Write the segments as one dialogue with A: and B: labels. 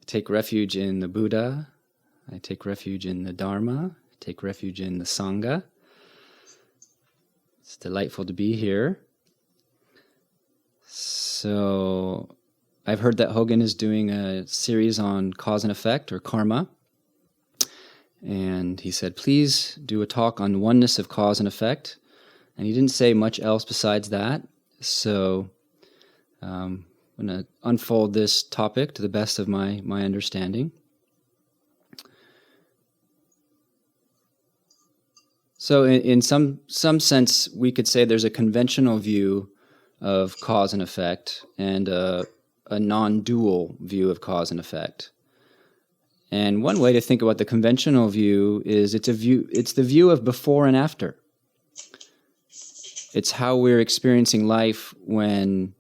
A: take refuge in the Buddha. I take refuge in the Dharma. I take refuge in the Sangha. It's delightful to be here. So I've heard that Jogen is doing a series on cause and effect, or karma. And he said, please do a talk on oneness of cause and effect. And he didn't say much else besides that. So I'm going to unfold this topic to the best of my understanding. So in some sense, we could say there's a conventional view of cause and effect and a non-dual view of cause and effect. And one way to think about the conventional view is it's the view of before and after. It's how we're experiencing life when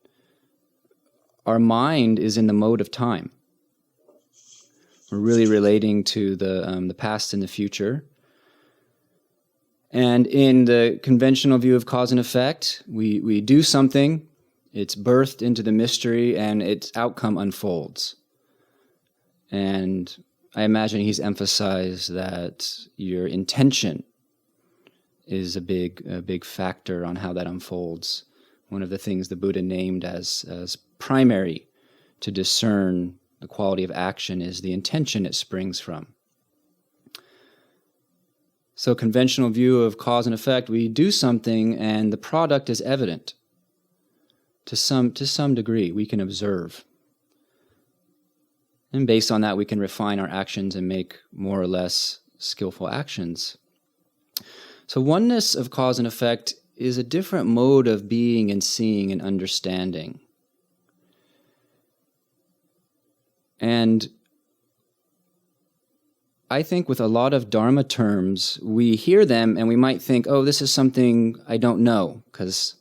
A: our mind is in the mode of time. We're really relating to the past and the future. And in the conventional view of cause and effect, we do something, it's birthed into the mystery, and its outcome unfolds. And I imagine he's emphasized that your intention is a big factor on how that unfolds. One of the things the Buddha named as primary to discern the quality of action is the intention it springs from. So conventional view of cause and effect, we do something and the product is evident. To some degree, we can observe. And based on that, we can refine our actions and make more or less skillful actions. So oneness of cause and effect is a different mode of being and seeing and understanding. And I think with a lot of Dharma terms, we hear them and we might think, oh, this is something I don't know, because,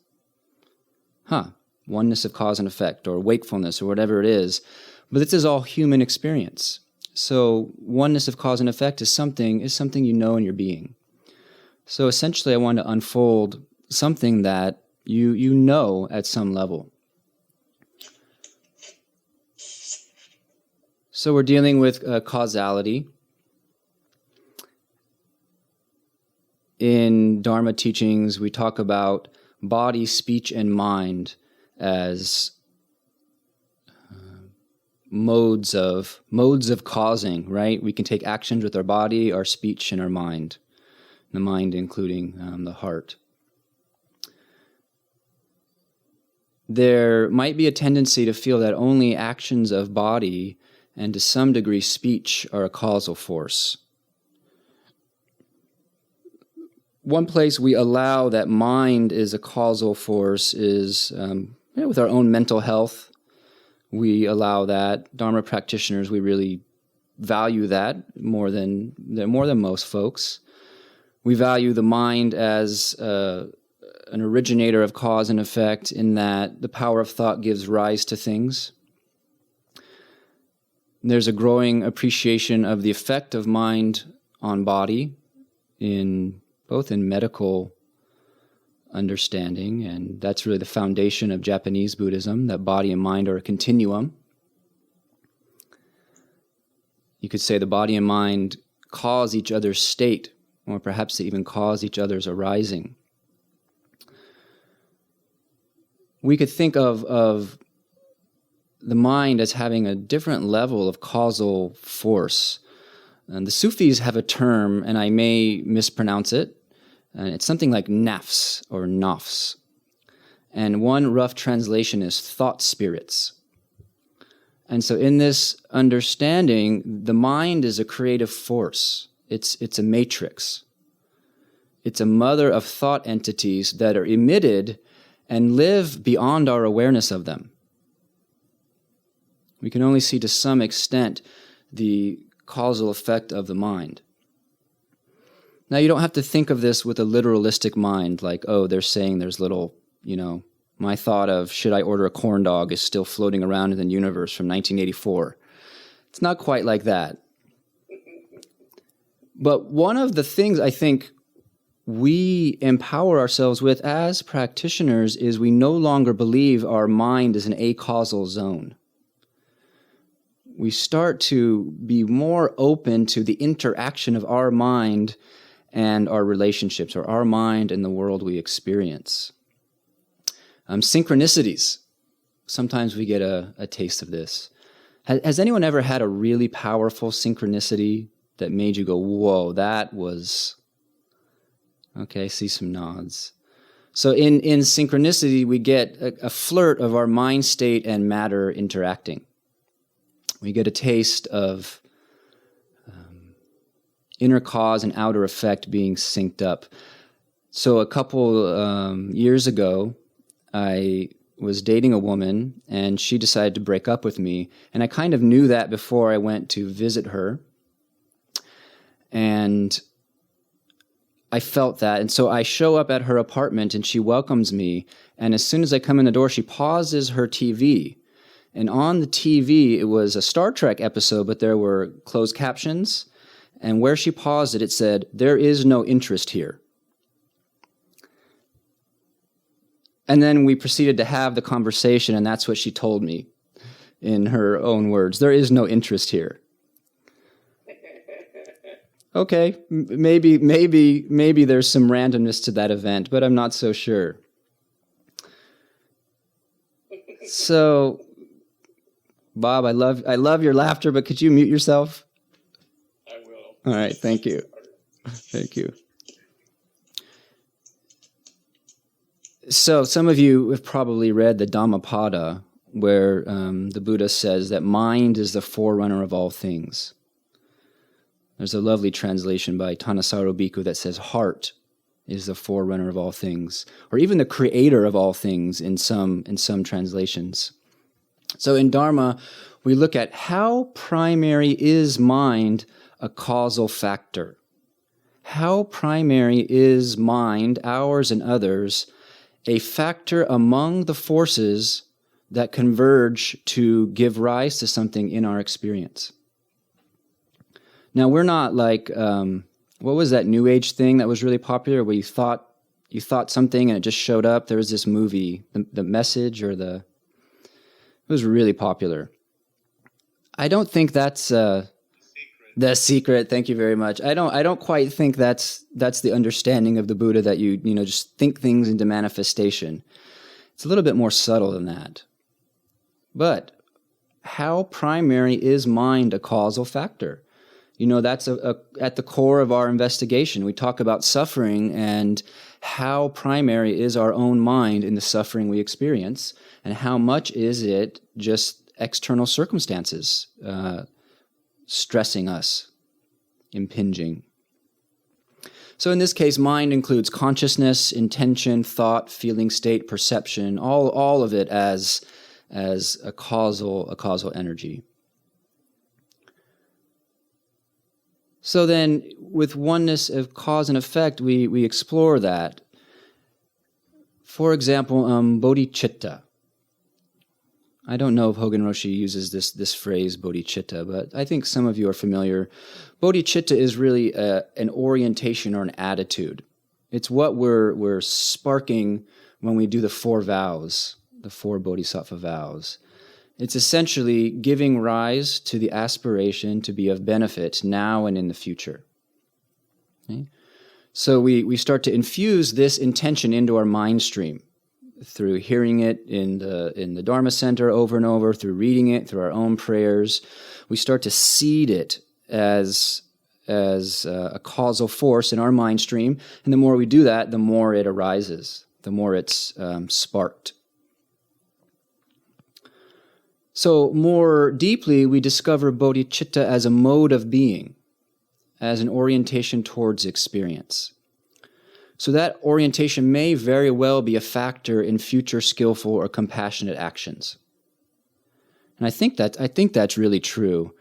A: oneness of cause and effect, or wakefulness, or whatever it is. But this is all human experience. So oneness of cause and effect is something you know in your being. So essentially I want to unfold something that you know at some level. So we're dealing with causality. In Dharma teachings, we talk about body, speech, and mind as modes of causing, right? We can take actions with our body, our speech, and our mind. The mind including the heart. There might be a tendency to feel that only actions of body and to some degree speech are a causal force. One place we allow that mind is a causal force is with our own mental health. We allow that. Dharma practitioners, we really value that more than most folks. We value the mind as an originator of cause and effect, in that the power of thought gives rise to things. There's a growing appreciation of the effect of mind on body, both in medical understanding, and that's really the foundation of Japanese Buddhism, that body and mind are a continuum. You could say the body and mind cause each other's state, or perhaps they even cause each other's arising. We could think of the mind as having a different level of causal force. And the Sufis have a term, and I may mispronounce it, and it's something like nafs or nafs. And one rough translation is thought spirits. And so in this understanding, the mind is a creative force. It's a matrix. It's a mother of thought entities that are emitted and live beyond our awareness of them. We can only see to some extent the causal effect of the mind. Now, you don't have to think of this with a literalistic mind, like, oh, they're saying there's little, my thought of should I order a corn dog is still floating around in the universe from 1984. It's not quite like that. But one of the things I think we empower ourselves with as practitioners is we no longer believe our mind is an acausal zone. we start to be more open to the interaction of our mind and our relationships, or our mind and the world we experience. Synchronicities. Sometimes we get a taste of this. Has anyone ever had a really powerful synchronicity that made you go, whoa, that was... Okay, I see some nods. So in synchronicity, we get a flirt of our mind state and matter interacting. We get a taste of inner cause and outer effect being synced up. So a couple years ago, I was dating a woman, and she decided to break up with me. And I kind of knew that before I went to visit her. And I felt that. And so I show up at her apartment, and she welcomes me. And as soon as I come in the door, she pauses her TV. And on the TV, it was a Star Trek episode, but there were closed captions. And where she paused it, it said, "There is no interest here." And then we proceeded to have the conversation, and that's what she told me in her own words. "There is no interest here." Okay, maybe there's some randomness to that event, but I'm not so sure. So, Bob, I love your laughter, but could you mute yourself?
B: I will.
A: All right, thank you. Thank you. So some of you have probably read the Dhammapada, where the Buddha says that mind is the forerunner of all things. There's a lovely translation by Thanissaro Bhikkhu that says heart is the forerunner of all things, or even the creator of all things in some translations. So in Dharma, we look at how primary is mind a causal factor. How primary is mind, ours and others, a factor among the forces that converge to give rise to something in our experience. Now, we're not like, what was that New Age thing that was really popular where you thought something and it just showed up? There was this movie, The Message, it was really popular. I don't think that's The Secret. Thank you very much. I don't quite think that's the understanding of the Buddha, that you just think things into manifestation. It's a little bit more subtle than that. But how primary is mind a causal factor? That's at the core of our investigation. We talk about suffering and how primary is our own mind in the suffering we experience, and how much is it just external circumstances stressing us, impinging. So in this case, mind includes consciousness, intention, thought, feeling state, perception, all of it as a causal energy. So then, with oneness of cause and effect, we explore that. For example, bodhicitta. I don't know if Hogen Roshi uses this phrase, bodhicitta, but I think some of you are familiar. Bodhicitta is really an orientation or an attitude. It's what we're sparking when we do the 4 vows, the 4 bodhisattva vows. It's essentially giving rise to the aspiration to be of benefit now and in the future. Okay? So we start to infuse this intention into our mind stream through hearing it in the Dharma Center over and over, through reading it, through our own prayers. We start to seed it as a causal force in our mind stream, and the more we do that, the more it arises, the more it's sparked. So more deeply, we discover bodhicitta as a mode of being, as an orientation towards experience. So that orientation may very well be a factor in future skillful or compassionate actions. And I think that's really true.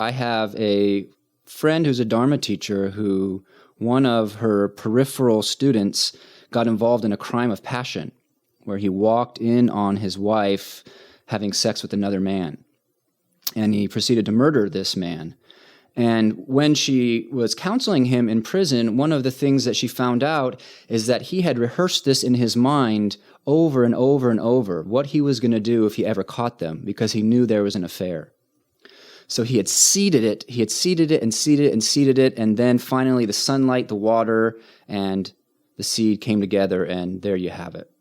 A: I have a friend who's a Dharma teacher who one of her peripheral students got involved in a crime of passion, where he walked in on his wife having sex with another man. And he proceeded to murder this man. And when she was counseling him in prison, one of the things that she found out is that he had rehearsed this in his mind over and over and over, what he was going to do if he ever caught them, because he knew there was an affair. So he had seeded it, and seeded it and seeded it, and then finally the sunlight, the water, and the seed came together, and there you have it.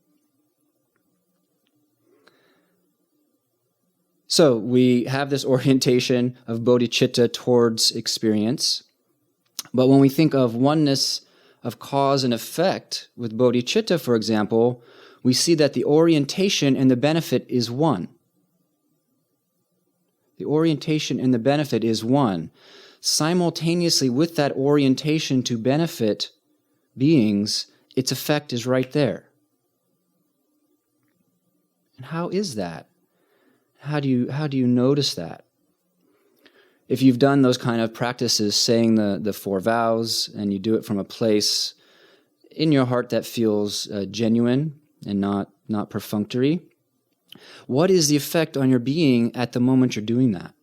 A: So we have this orientation of bodhicitta towards experience. But when we think of oneness of cause and effect with bodhicitta, for example, we see that the orientation and the benefit is one. The orientation and the benefit is one. Simultaneously with that orientation to benefit beings, its effect is right there. And how is that? How do you notice that? If you've done those kind of practices, saying the four vows, and you do it from a place in your heart that feels genuine and not perfunctory, what is the effect on your being at the moment you're doing that?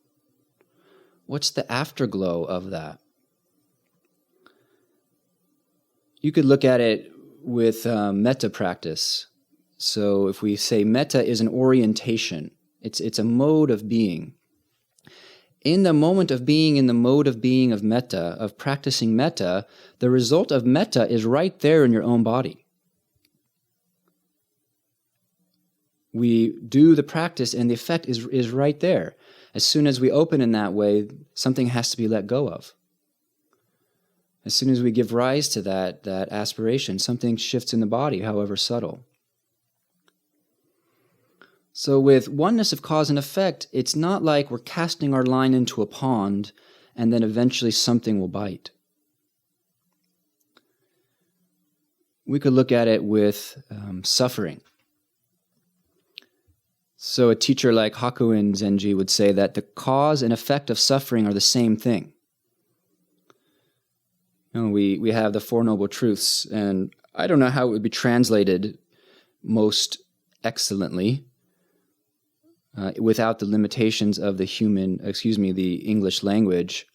A: What's the afterglow of that? You could look at it with metta practice. So if we say metta is an orientation, it's a mode of being. In the moment of being in the mode of being of metta, of practicing metta, the result of metta is right there in your own body. We do the practice and the effect is right there. As soon as we open in that way, something has to be let go of. As soon as we give rise to that aspiration, something shifts in the body, however subtle. So with oneness of cause and effect, it's not like we're casting our line into a pond and then eventually something will bite. We could look at it with suffering. So a teacher like Hakuin Zenji would say that the cause and effect of suffering are the same thing. We have the Four Noble Truths, and I don't know how it would be translated most excellently without the limitations of the English language.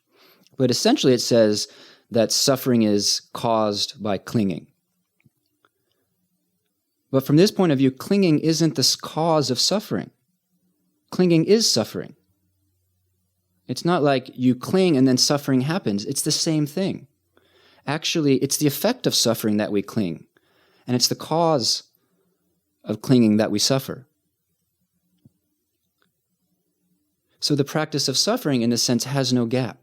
A: But essentially it says that suffering is caused by clinging. But from this point of view, clinging isn't the cause of suffering. Clinging is suffering. It's not like you cling and then suffering happens. It's the same thing. Actually, it's the effect of suffering that we cling, and it's the cause of clinging that we suffer. So the practice of suffering, in a sense, has no gap.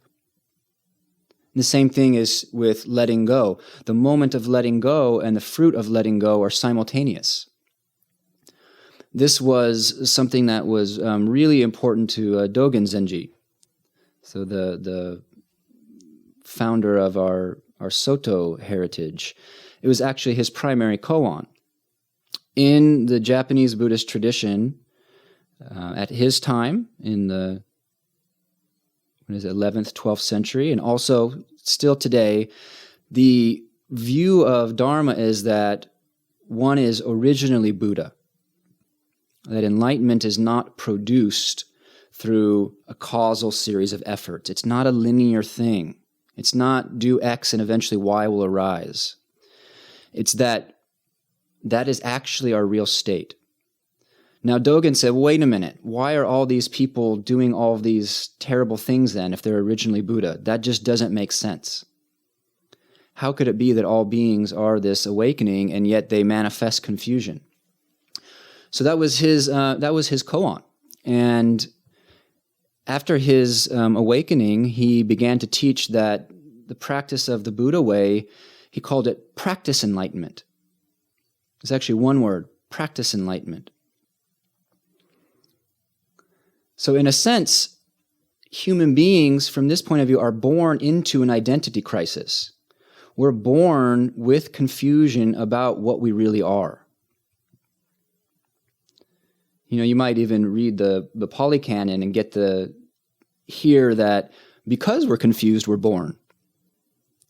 A: The same thing is with letting go. The moment of letting go and the fruit of letting go are simultaneous. This was something that was really important to Dogen Zenji, so the founder of our Soto heritage. It was actually his primary koan. In the Japanese Buddhist tradition, at his time, in the 11th, 12th century, and also still today, the view of Dharma is that one is originally Buddha, that enlightenment is not produced through a causal series of efforts. It's not a linear thing. It's not do X and eventually Y will arise. It's that is actually our real state. Now Dogen said, wait a minute, why are all these people doing all of these terrible things then if they're originally Buddha? That just doesn't make sense. How could it be that all beings are this awakening and yet they manifest confusion? So that was his koan. And after his awakening, he began to teach that the practice of the Buddha way, he called it practice enlightenment. It's actually one word, practice enlightenment. So in a sense, human beings from this point of view are born into an identity crisis. We're born with confusion about what we really are. You might even read the Pali Canon and hear that because we're confused, we're born.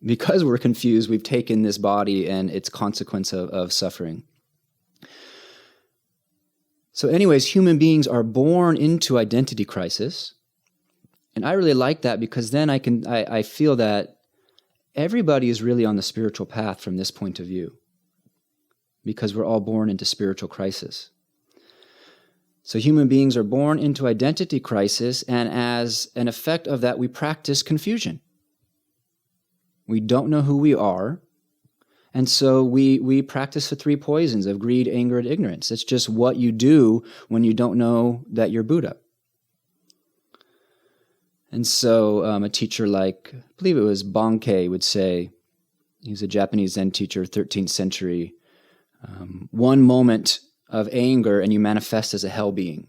A: Because we're confused, we've taken this body and its consequence of suffering. So anyways, human beings are born into identity crisis. And I really like that because then I feel that everybody is really on the spiritual path from this point of view, because we're all born into spiritual crisis. So human beings are born into identity crisis, and as an effect of that, we practice confusion. We don't know who we are, and so we practice the three poisons of greed, anger, and ignorance. It's just what you do when you don't know that you're Buddha. And so a teacher like, I believe it was Bankei, would say, he was a Japanese Zen teacher, 13th century, one moment of anger and you manifest as a hell being.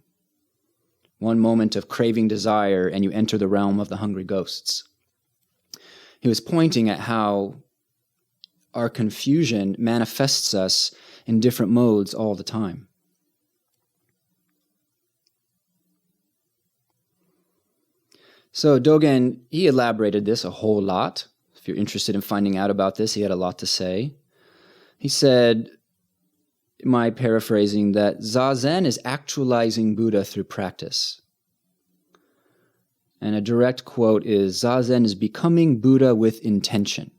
A: One moment of craving desire and you enter the realm of the hungry ghosts. He was pointing at how our confusion manifests us in different modes all the time. So Dogen, he elaborated this a whole lot. If you're interested in finding out about this, he had a lot to say. He said, my paraphrasing, that Zazen is actualizing Buddha through practice. And a direct quote is, Zazen is becoming Buddha with intention.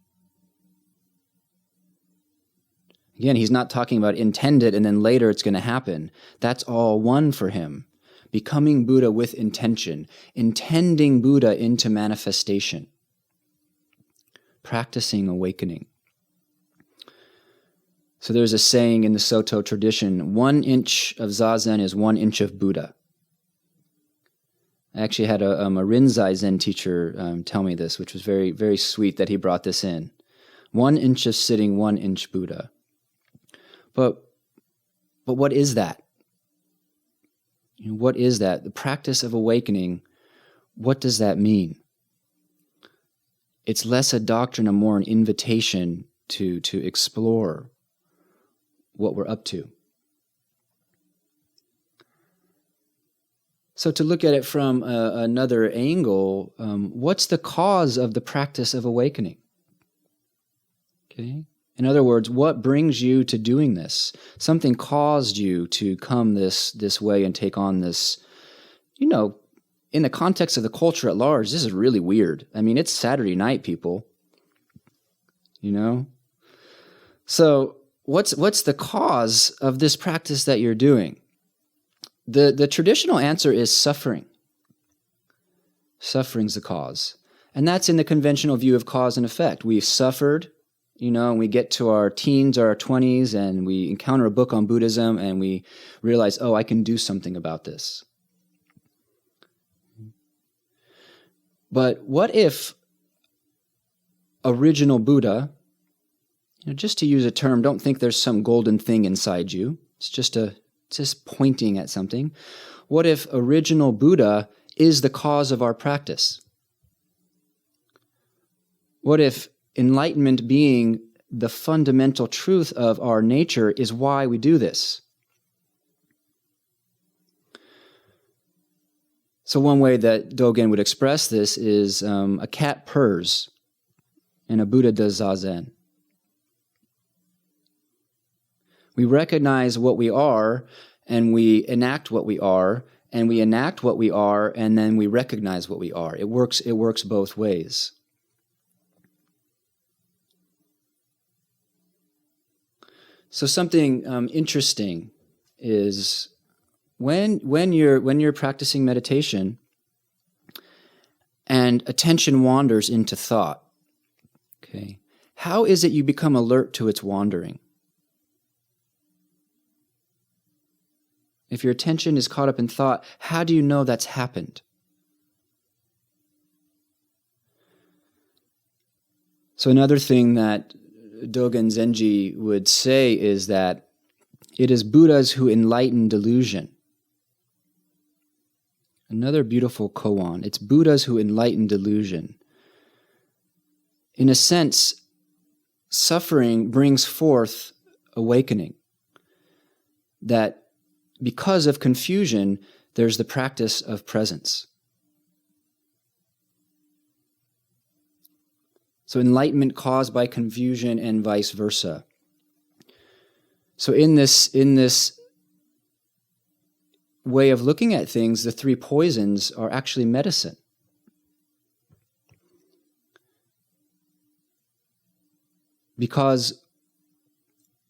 A: Again, he's not talking about intend it and then later it's going to happen. That's all one for him. Becoming Buddha with intention, intending Buddha into manifestation, practicing awakening. So there's a saying in the Soto tradition, 1 inch of Zazen is 1 inch of Buddha. I actually had a Rinzai Zen teacher tell me this, which was very, very sweet that he brought this in. 1 inch of sitting, 1 inch Buddha. But what is that? What is that? The practice of awakening, what does that mean? It's less a doctrine and more an invitation to explore what we're up to. So to look at it from another angle, what's the cause of the practice of awakening? Okay. In other words, what brings you to doing this? Something caused you to come this way and take on this. In the context of the culture at large, this is really weird. I mean, it's Saturday night, people. So what's the cause of this practice that you're doing? The traditional answer is suffering. Suffering's the cause. And that's in the conventional view of cause and effect. We've suffered, and we get to our teens or our 20s and we encounter a book on Buddhism and we realize, oh, I can do something about this. But what if original Buddha, just to use a term, don't think there's some golden thing inside you. It's just pointing at something. What if original Buddha is the cause of our practice? What if enlightenment being the fundamental truth of our nature is why we do this? So one way that Dogen would express this is a cat purrs and a Buddha does Zazen. We recognize what we are and we enact what we are, and we enact what we are and then we recognize what we are. It works both ways. So something interesting is when you're practicing meditation and attention wanders into thought, okay, how is it you become alert to its wandering? If your attention is caught up in thought, how do you know that's happened? So another thing that Dogen Zenji would say is that it is Buddhas who enlighten delusion. Another beautiful koan. It's Buddhas who enlighten delusion. In a sense, suffering brings forth awakening. That because of confusion, there's the practice of presence. So enlightenment caused by confusion and vice versa. So in this way of looking at things, the three poisons are actually medicine. because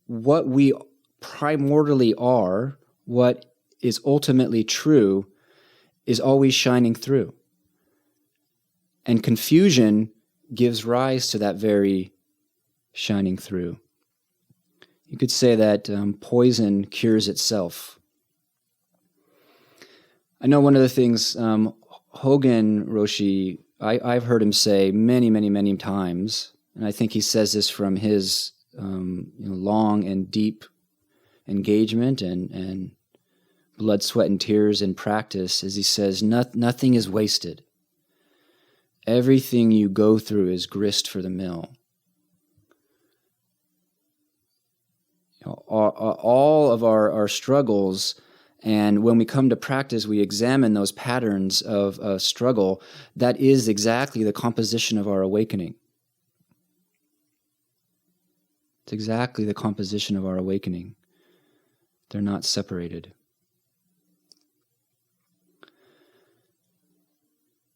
A: what we primordially are, what is ultimately true, is always shining through. And confusion gives rise to that very shining through. You could say that poison cures itself. I know one of the things Jogen Roshi, I've heard him say many, many, many times, and I think he says this from his long and deep engagement and blood, sweat, and tears in practice, is he says, nothing is wasted. Everything you go through is grist for the mill. All of our struggles, and when we come to practice, we examine those patterns of struggle. That is exactly the composition of our awakening. It's exactly the composition of our awakening. They're not separated.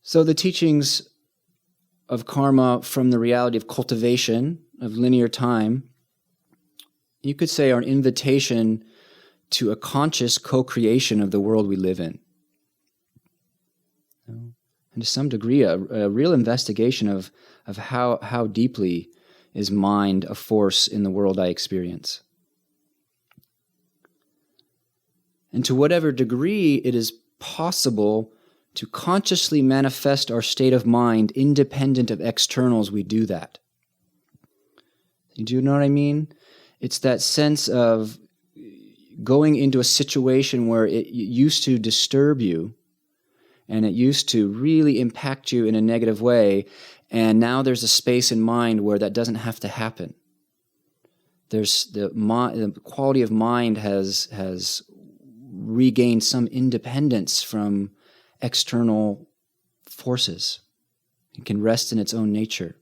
A: So the teachings of karma from the reality of cultivation, of linear time, you could say are an invitation to a conscious co-creation of the world we live in. And to some degree, a real investigation of how deeply is mind a force in the world I experience. And to whatever degree it is possible to consciously manifest our state of mind independent of externals, we do that. You do know what I mean? It's that sense of going into a situation where it used to disturb you and it used to really impact you in a negative way, and now there's a space in mind where that doesn't have to happen. There's the quality of mind has regained some independence from external forces. It can rest in its own nature.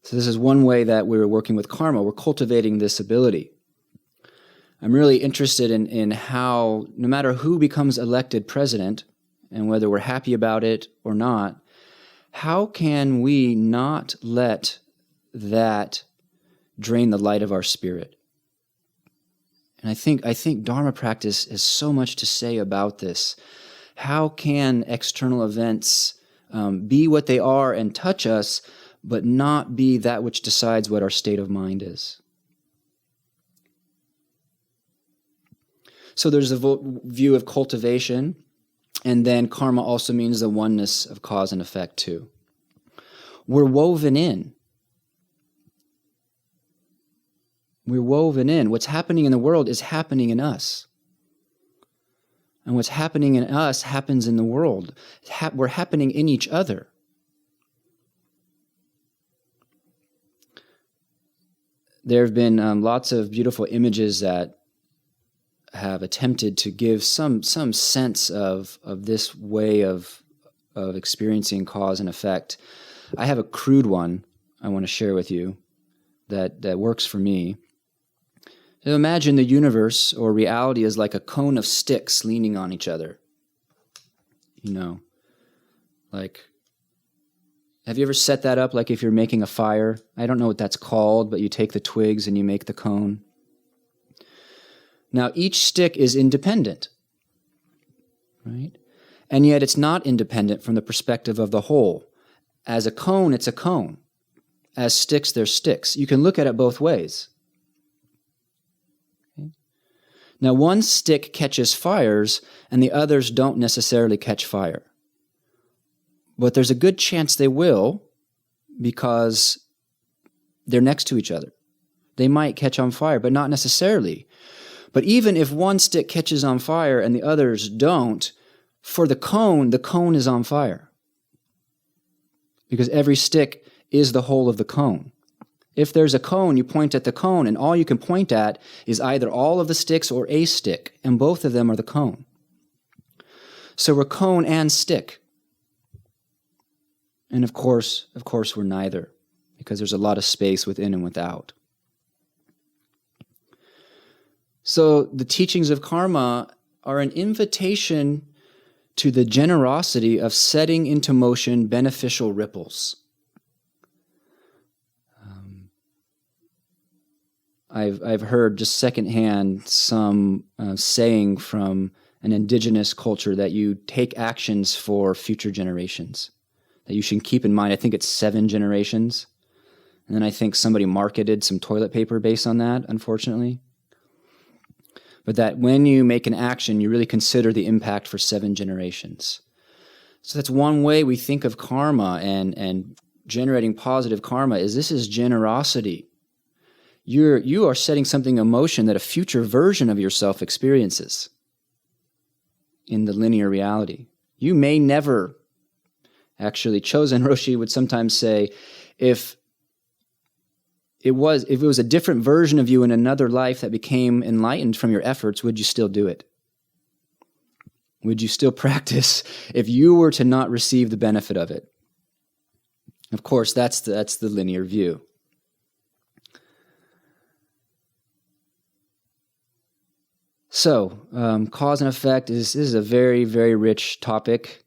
A: So this is one way that we're working with karma. We're cultivating this ability. I'm really interested in how, no matter who becomes elected president, and whether we're happy about it or not, how can we not let that drain the light of our spirit? And I think Dharma practice has so much to say about this. How can external events be what they are and touch us, but not be that which decides what our state of mind is? So there's a view of cultivation, and then karma also means the oneness of cause and effect too. We're woven in. We're woven in. What's happening in the world is happening in us. And what's happening in us happens in the world. We're happening in each other. There have been lots of beautiful images that have attempted to give some sense of this way of experiencing cause and effect. I have a crude one I want to share with you that works for me. So imagine the universe or reality is like a cone of sticks leaning on each other. Like, have you ever set that up like if you're making a fire? I don't know what that's called, but you take the twigs and you make the cone. Now, each stick is independent, right? And yet it's not independent from the perspective of the whole. As a cone, it's a cone. As sticks, they're sticks. You can look at it both ways. Okay? Now, one stick catches fires, and the others don't necessarily catch fire. But there's a good chance they will, because they're next to each other. They might catch on fire, but not necessarily. But even if one stick catches on fire and the others don't, for the cone is on fire. Because every stick is the whole of the cone. If there's a cone, you point at the cone, and all you can point at is either all of the sticks or a stick, and both of them are the cone. So we're cone and stick. And of course, we're neither, because there's a lot of space within and without. So the teachings of karma are an invitation to the generosity of setting into motion beneficial ripples. I've heard just secondhand some saying from an indigenous culture that you take actions for future generations, that you should keep in mind. I think it's 7 generations. And then I think somebody marketed some toilet paper based on that, unfortunately. But that when you make an action, you really consider the impact for 7 generations. So that's one way we think of karma and generating positive karma is this is generosity. You are setting something in motion that a future version of yourself experiences in the linear reality. You may never, actually, Chozen Roshi would sometimes say, if it was a different version of you in another life that became enlightened from your efforts, would you still do it? Would you still practice if you were to not receive the benefit of it? Of course, that's the linear view. So, cause and effect is a very, very rich topic.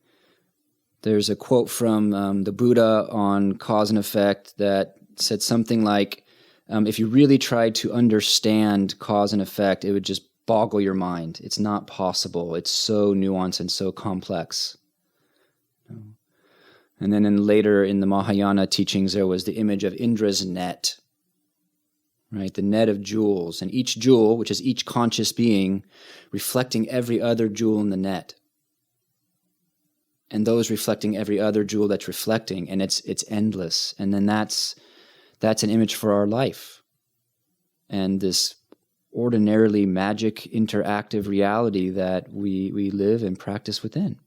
A: There's a quote from the Buddha on cause and effect that said something like, if you really tried to understand cause and effect, it would just boggle your mind. It's not possible. It's so nuanced and so complex. And then later in the Mahayana teachings, there was the image of Indra's net, right? The net of jewels, and each jewel, which is each conscious being, reflecting every other jewel in the net. And those reflecting every other jewel that's reflecting, and it's endless. And then that's an image for our life. And this ordinarily magic, interactive reality that we live and practice within.